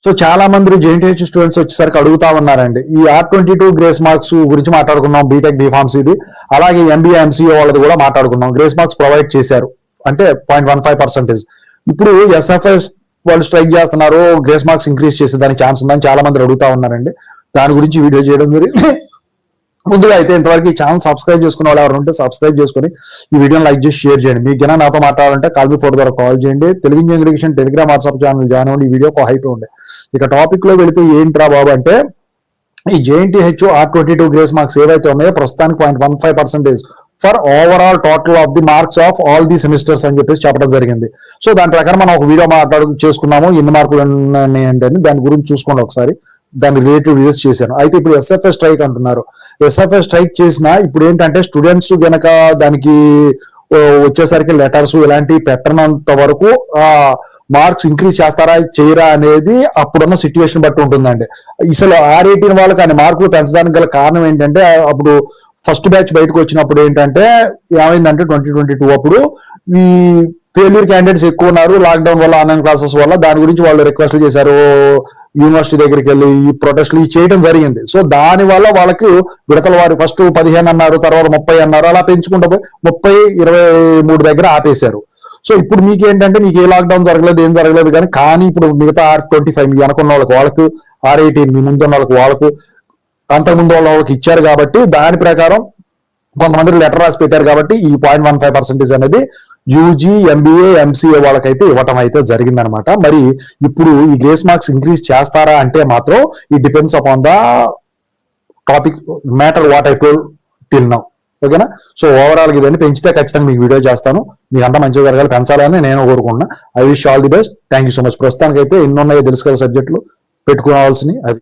So చాలా మంది JNTH students వచ్చేసరికి అడుగుతా ఉన్నారండి. ఈ R22 గ్రేస్ మార్క్స్ గురించి మాట్లాడుకున్నాం, బీటెక్ బీఫార్మసీ ఇది. అలాగే ఎంబీఏ ఎంసీఏ వాళ్ళది కూడా మాట్లాడుకున్నాం. గ్రేస్ మార్క్స్ ప్రొవైడ్ చేశారు అంటే 0.15%. ఇప్పుడు ఎస్ఎఫ్ఎస్ వాళ్ళు స్ట్రైక్ చేస్తున్నారు, గ్రేస్ మార్క్స్ ఇంక్రీజ్ చేసే దానికి ఛాన్స్ ఉందని చాలా మంది అడుగుతా ఉన్నారండి. దాని గురించి వీడియో చేయడం జరిగింది. ముందుగా అయితే ఇంతవరకు ఈ ఛానల్ సబ్స్క్రైబ్ చేసుకున్న వాళ్ళు ఎవరు ఉంటే సబ్స్క్రైబ్ చేసుకుని ఈ వీడియోని లైక్ చేసి షేర్ చేయండి. మీకు ఏమైనా నాతో మాట్లాడాలంటే కాల్ మీ ఫోర్ ద్వారా కాల్ చేయండి. Telugu engineering education Telegram WhatsApp channel join అవ్వండి. ఈ వీడియోకి హైప్ ఉండే. ఇక టాపిక్ లో వెళితే ఏంట్రా బాబు అంటే, ఈ జేఎన్టీహెచ్ R22 గ్రేస్ మార్క్స్ ఏవైతే ఉన్నాయో ప్రస్తుతానికి 0.15% for overall total of the marks of all the semesters అని చెప్పేసి చెప్పడం జరిగింది. సో దాని ప్రకారం మనం ఒక వీడియో చేసుకున్నాము, ఎన్ని మార్కులు ఉన్నాయండి అని. దాని గురించి చూసుకోండి ఒకసారి. దాని రిలేటివ్ వీడియోస్ చేశాను. అయితే ఇప్పుడు ఎస్ఎఫ్ఎస్ స్ట్రైక్ అంటున్నారు. ఎస్ఎఫ్ఎస్ స్ట్రైక్ చేసిన ఇప్పుడు ఏంటంటే స్టూడెంట్స్ గనక దానికి వచ్చేసరికి లెటర్స్ ఇలాంటివి పెట్టనంత వరకు మార్క్స్ ఇంక్రీజ్ చేస్తారా చేయరా అనేది అప్పుడున్న సిచ్యువేషన్ బట్టి ఉంటుందండి. అసలు R18 వాళ్ళకి కానీ మార్కులు పెంచడానికి గల కారణం ఏంటంటే, అప్పుడు ఫస్ట్ బ్యాచ్ బయటకు వచ్చినప్పుడు ఏంటంటే ఏమైందంటే 2022 అప్పుడు ఈ ఫెయిల్యూర్ క్యాండిడేట్స్ ఎక్కువ ఉన్నారు లాక్డౌన్ వల్ల, ఆన్లైన్ క్లాసెస్ వల్ల. దాని గురించి వాళ్ళు రిక్వెస్ట్లు చేశారు, యూనివర్సిటీ దగ్గరికి వెళ్ళి ఈ ప్రొటెస్ట్లు చేయడం జరిగింది. సో దాని వల్ల వాళ్ళకి విడతల వారి ఫస్ట్ 15 అన్నారు, తర్వాత 30 అన్నారు, అలా పెంచుకుంటూ పోయి 30, 23 దగ్గర ఆపేశారు. సో ఇప్పుడు మీకు ఏంటంటే మీకు ఏ లాక్డౌన్ జరగలేదు, ఏం జరగలేదు, కానీ ఇప్పుడు మిగతా R25 మీ అనుకున్న వాళ్ళకి R18 మీ ముందున్న వాళ్ళకు అంతకుముందు వాళ్ళకి ఇచ్చారు కాబట్టి దాని ప్రకారం కొంతమంది లెటర్ రాసి పెట్టారు కాబట్టి ఈ 0.15% అనేది యూజీ, ఎంబీఏ, ఎంసీఏ వాళ్ళకైతే ఇవ్వటం అయితే జరిగిందనమాట. మరి ఇప్పుడు ఈ గ్రేస్ మార్క్స్ ఇంక్రీజ్ చేస్తారా అంటే మాత్రం ఈ depends upon the topic matter what I told till now. ఓకేనా? సో ఓవరాల్ ఇదండి. పెంచితే ఖచ్చితంగా మీకు వీడియో చేస్తాను. మీకు అంతా మంచిగా జరగాలి, పెంచాలని నేను కోరుకుంటున్నా. I wish all the best. Thank you so much. ప్రస్తుతానికి అయితే ఎన్ని ఉన్నాయో తెలుసు కదా సబ్జెక్టులు పెట్టుకోవాల్సినవి అది.